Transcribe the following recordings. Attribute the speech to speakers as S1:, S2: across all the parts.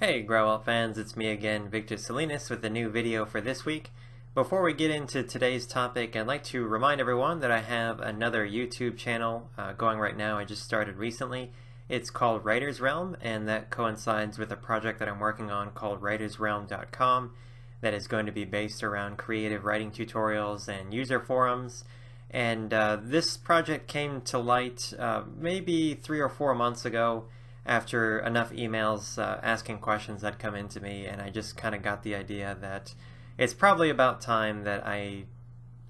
S1: Hey Grauwelt fans, it's me again, Vic Salinas, with a new video for this week. Before we get into today's topic, I'd like to remind everyone that I have another YouTube channel going right now. I just started recently. It's called Writer's Realm, and that coincides with a project that I'm working on called writersrealm.com that is going to be based around creative writing tutorials and user forums. And this project came to light maybe 3 or 4 months ago, after enough emails asking questions had come into me, and I just kind of got the idea that it's probably about time that I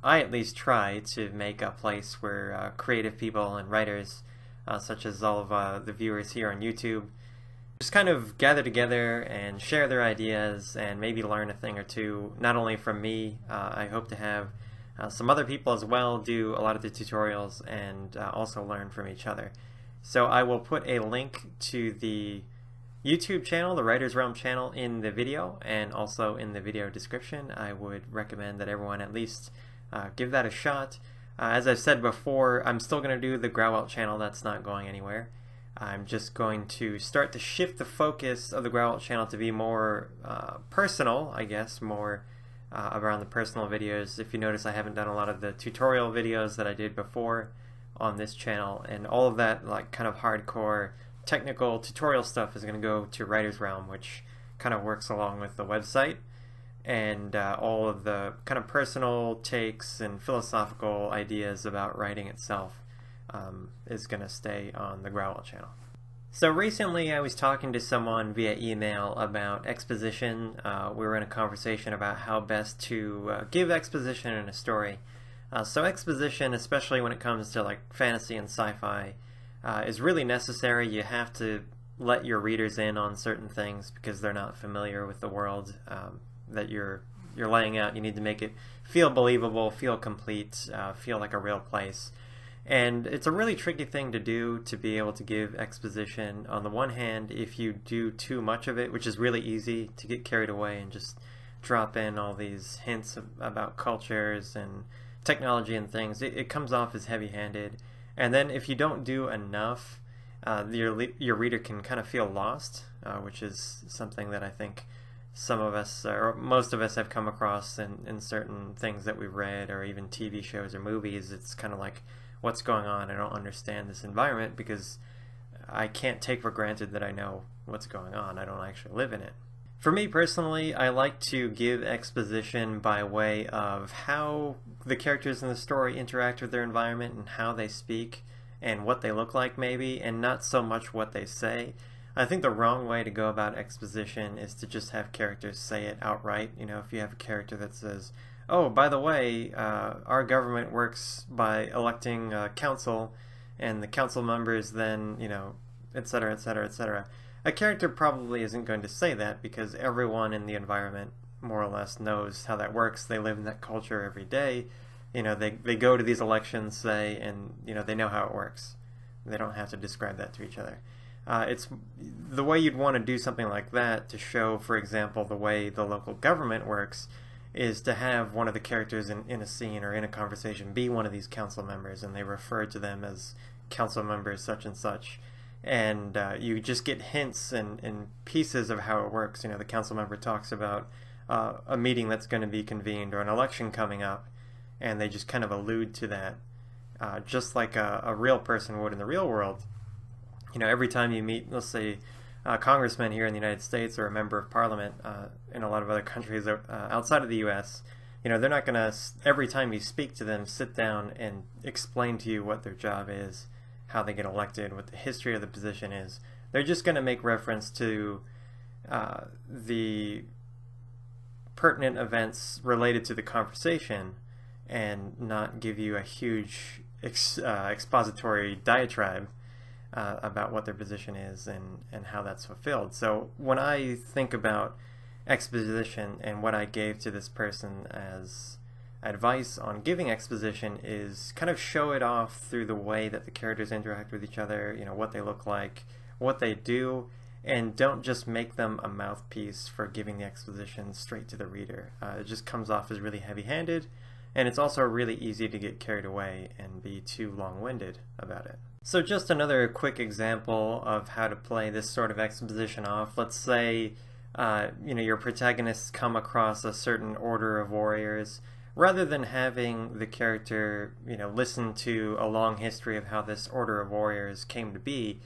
S1: at least try to make a place where creative people and writers, such as all of the viewers here on YouTube, just kind of gather together and share their ideas and maybe learn a thing or two, not only from me. I hope to have some other people as well do a lot of the tutorials and also learn from each other. So I will put a link to the YouTube channel, the Writer's Realm channel, in the video and also in the video description. I would recommend that everyone at least give that a shot. As I've said before, I'm still going to do the Grauwelt channel. That's not going anywhere. I'm just going to start to shift the focus of the Grauwelt channel to be more personal, I guess, more around the personal videos. If you notice, I haven't done a lot of the tutorial videos that I did before on this channel, and all of that like kind of hardcore technical tutorial stuff is going to go to Writer's Realm, which kind of works along with the website, and all of the kind of personal takes and philosophical ideas about writing itself is going to stay on the Grauwelt channel. So recently I was talking to someone via email about exposition. We were in a conversation about how best to give exposition in a story. So exposition, especially when it comes to like fantasy and sci-fi, is really necessary. You have to let your readers in on certain things because they're not familiar with the world that you're laying out. You need to make it feel believable, feel complete, feel like a real place. And it's a really tricky thing to do, to be able to give exposition. On the one hand, if you do too much of it, which is really easy to get carried away and just drop in all these hints about cultures and technology and things, it comes off as heavy-handed. And then if you don't do enough, your reader can kind of feel lost, which is something that I think some of us, or most of us, have come across in certain things that we've read, or even TV shows or movies. It's kind of like, what's going on? I don't understand this environment because I can't take for granted that I know what's going on. I don't actually live in it. For me personally, I like to give exposition by way of how the characters in the story interact with their environment and how they speak and what they look like maybe, and not so much what they say. I think the wrong way to go about exposition is to just have characters say it outright. You know, if you have a character that says, oh, by the way, our government works by electing a council, and the council members then, you know, etc., etc., etc. A character probably isn't going to say that because everyone in the environment more or less knows how that works. They live in that culture every day. You know, they go to these elections, say, and you know, they know how it works. They don't have to describe that to each other. It's the way you'd want to do something like that to show, for example, the way the local government works, is to have one of the characters in a scene or in a conversation be one of these council members, and they refer to them as council members such and such. And you just get hints and pieces of how it works. You know, the council member talks about a meeting that's going to be convened or an election coming up, and they just kind of allude to that, just like a real person would in the real world. You know, every time you meet, let's say, a congressman here in the United States or a member of parliament in a lot of other countries outside of the U.S., you know, they're not going to, every time you speak to them, sit down and explain to you what their job is, how they get elected, what the history of the position is. They're just going to make reference to the pertinent events related to the conversation and not give you a huge expository diatribe about what their position is and how that's fulfilled. So when I think about exposition and what I gave to this person as advice on giving exposition is kind of show it off through the way that the characters interact with each other, you know, what they look like, what they do, and don't just make them a mouthpiece for giving the exposition straight to the reader. It just comes off as really heavy-handed, and it's also really easy to get carried away and be too long-winded about it. So just another quick example of how to play this sort of exposition off. Let's say your protagonists come across a certain order of warriors. Rather than having the character listen to a long history of how this order of warriors came to be,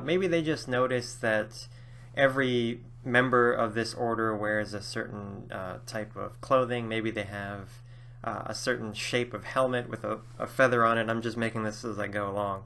S1: maybe they just notice that every member of this order wears a certain type of clothing. Maybe they have a certain shape of helmet with a feather on it. I'm just making this as I go along.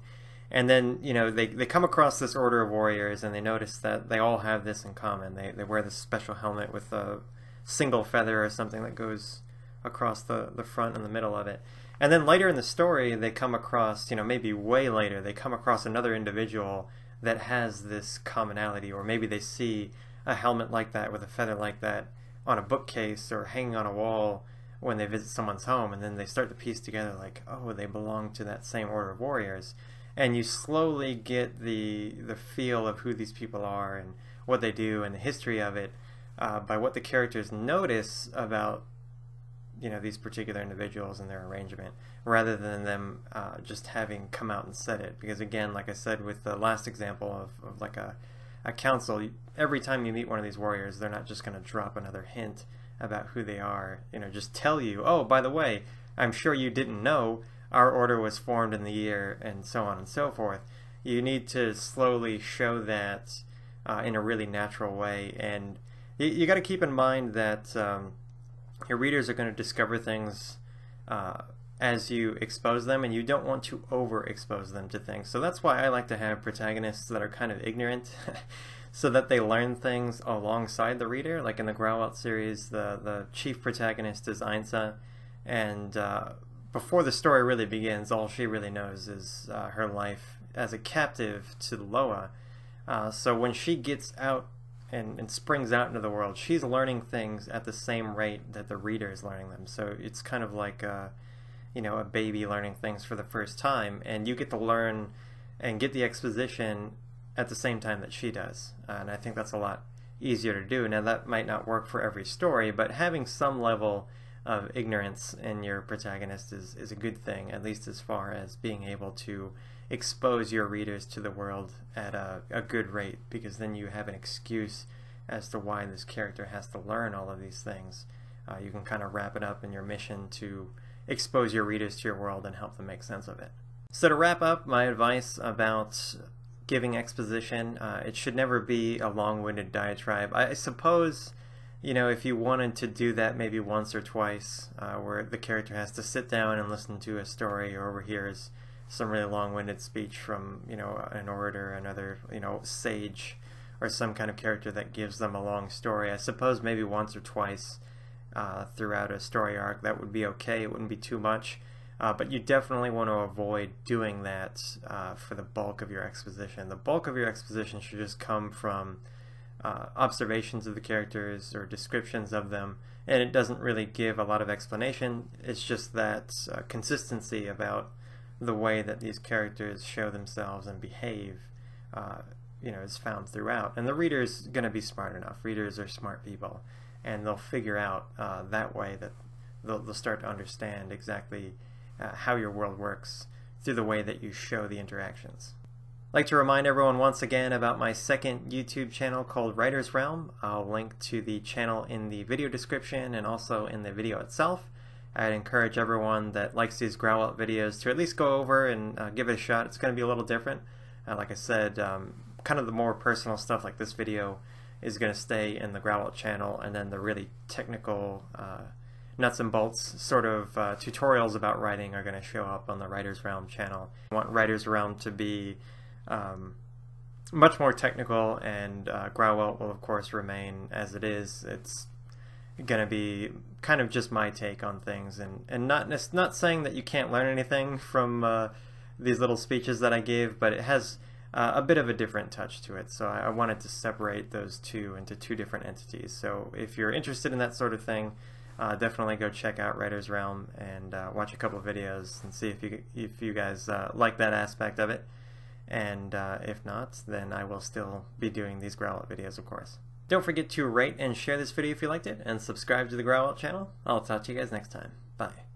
S1: And then, they come across this order of warriors and they notice that they all have this in common. They wear this special helmet with a single feather or something that goes across the front and the middle of it. And then later in the story, they come across, maybe way later, they come across another individual that has this commonality, or maybe they see a helmet like that with a feather like that on a bookcase or hanging on a wall when they visit someone's home, and then they start to piece together like, oh, they belong to that same order of warriors. And you slowly get the feel of who these people are and what they do and the history of it by what the characters notice about these particular individuals and their arrangement, rather than them just having come out and said it. Because again, like I said with the last example of like a council, every time you meet one of these warriors, they're not just going to drop another hint about who they are, just tell you, oh, by the way, I'm sure you didn't know our order was formed in the year, and so on and so forth. You need to slowly show that in a really natural way, and you got to keep in mind that your readers are going to discover things as you expose them, and you don't want to overexpose them to things. So that's why I like to have protagonists that are kind of ignorant so that they learn things alongside the reader. Like in the Grauwelt series, the chief protagonist is Ainsa, and before the story really begins, all she really knows is her life as a captive to Loa. So when she gets out and springs out into the world, she's learning things at the same rate that the reader is learning them. So it's kind of like a baby learning things for the first time, and you get to learn and get the exposition at the same time that she does. And I think that's a lot easier to do. Now that might not work for every story, but having some level of ignorance in your protagonist is a good thing, at least as far as being able to expose your readers to the world at a good rate, because then you have an excuse as to why this character has to learn all of these things. You can kind of wrap it up in your mission to expose your readers to your world and help them make sense of it. So to wrap up, my advice about giving exposition, it should never be a long-winded diatribe. I suppose if you wanted to do that maybe once or twice, where the character has to sit down and listen to a story or overhears some really long-winded speech from, an orator, another, sage, or some kind of character that gives them a long story, I suppose maybe once or twice throughout a story arc, that would be okay. It wouldn't be too much. But you definitely want to avoid doing that for the bulk of your exposition. The bulk of your exposition should just come from observations of the characters or descriptions of them, and it doesn't really give a lot of explanation. It's just that consistency about the way that these characters show themselves and behave is found throughout. And the reader's going to be smart enough. Readers are smart people, and they'll figure out that way that they'll start to understand exactly how your world works through the way that you show the interactions. I'd like to remind everyone once again about my second YouTube channel called Writer's Realm. I'll link to the channel in the video description and also in the video itself. I'd encourage everyone that likes these Grauwelt videos to at least go over and give it a shot. It's going to be a little different. Like I said, kind of the more personal stuff like this video is going to stay in the Grauwelt channel, and then the really technical nuts and bolts sort of tutorials about writing are going to show up on the Writer's Realm channel. I want Writer's Realm to be much more technical, and Grauwelt will of course remain as it is. It's going to be kind of just my take on things, and not saying that you can't learn anything from these little speeches that I gave, but it has a bit of a different touch to it. So I wanted to separate those two into two different entities. So if you're interested in that sort of thing, definitely go check out Writer's Realm and watch a couple of videos and see if you guys like that aspect of it. And if not, then I will still be doing these Grauwelt videos, of course. Don't forget to rate and share this video if you liked it, and subscribe to the Grauwelt channel. I'll talk to you guys next time. Bye.